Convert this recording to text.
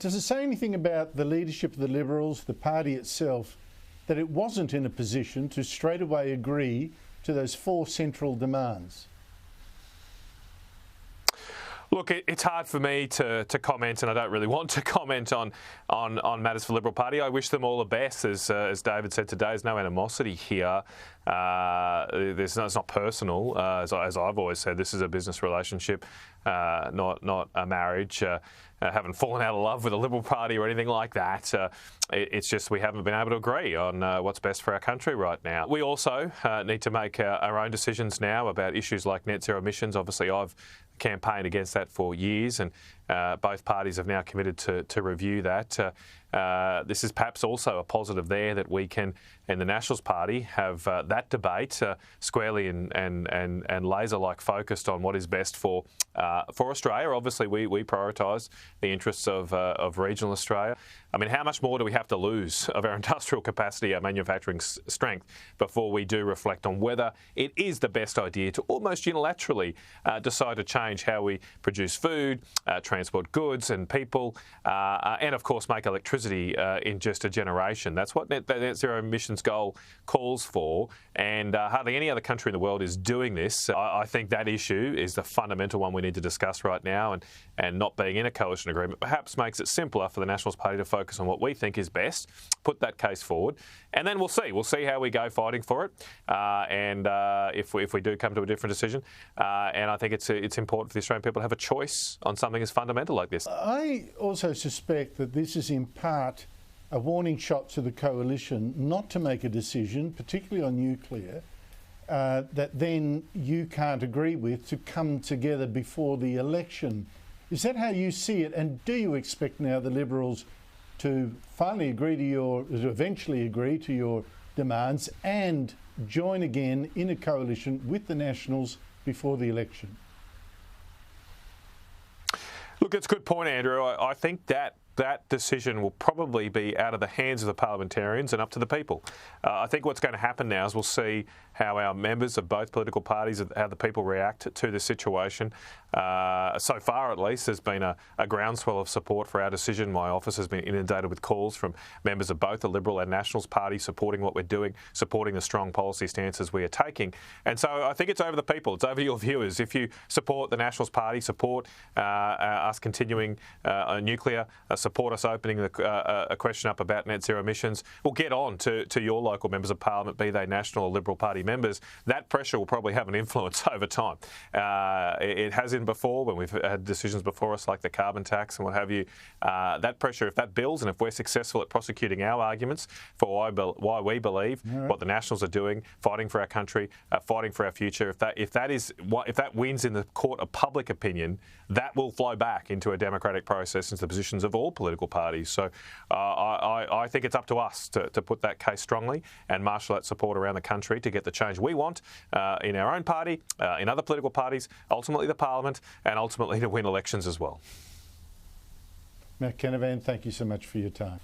Does it say anything about the leadership of the Liberals, the party itself, that it wasn't in a position to straight away agree to those 4 central demands? Look, it's hard for me to comment, and I don't really want to comment on matters for the Liberal Party. I wish them all the best. As David said today, there's no animosity here. It's not personal. As I've always said, this is a business relationship, not a marriage. Haven't fallen out of love with the Liberal Party or anything like that. It's just we haven't been able to agree on what's best for our country right now. We also need to make our own decisions now about issues like net zero emissions. Obviously, I've campaigned against that for years, and both parties have now committed to review that. This is perhaps also a positive there that we can, in the Nationals Party, have that debate squarely and laser-like focused on what is best for Australia. Obviously, we prioritise the interests of regional Australia. I mean, how much more do we have to lose of our industrial capacity, our manufacturing strength, before we do reflect on whether it is the best idea to almost unilaterally decide to change how we produce food, transport goods and people, and of course make electricity in just a generation. That's what the net zero emissions goal calls for, and hardly any other country in the world is doing this. I think that issue is the fundamental one we need to discuss right now, and not being in a coalition agreement perhaps makes it simpler for the Nationals Party to focus on what we think is best, put that case forward, and then we'll see how we go fighting for it, and if we do come to a different decision, and I think it's important for the Australian people to have a choice on something as fundamental like this. I also suspect that this is in part a warning shot to the coalition not to make a decision, particularly on nuclear, that then you can't agree with, to come together before the election. Is that how you see it? And do you expect now the Liberals to finally eventually agree to your demands and join again in a coalition with the Nationals before the election? Look, it's a good point, Andrew. I think that decision will probably be out of the hands of the parliamentarians and up to the people. I think what's going to happen now is we'll see how our members of both political parties, how the people react to this situation. So far, at least, there's been a groundswell of support for our decision. My office has been inundated with calls from members of both the Liberal and Nationals Party supporting what we're doing, supporting the strong policy stances we are taking. And so I think it's over the people. It's over your viewers. If you support the Nationals Party, support us continuing nuclear, support us opening a question up about net zero emissions, we'll get on to your local members of parliament, be they National or Liberal Party members. That pressure will probably have an influence over time. It has in before when we've had decisions before us like the carbon tax and what have you. That pressure, if that builds and if we're successful at prosecuting our arguments for why we believe what the Nationals are doing, fighting for our country, fighting for our future, if that wins in the court of public opinion, that will flow back into a democratic process, into the positions of all political parties. So I think it's up to us to put that case strongly and marshal that support around the country to get the change we want in our own party, in other political parties, ultimately the Parliament, and ultimately to win elections as well. Matt Canavan, thank you so much for your time.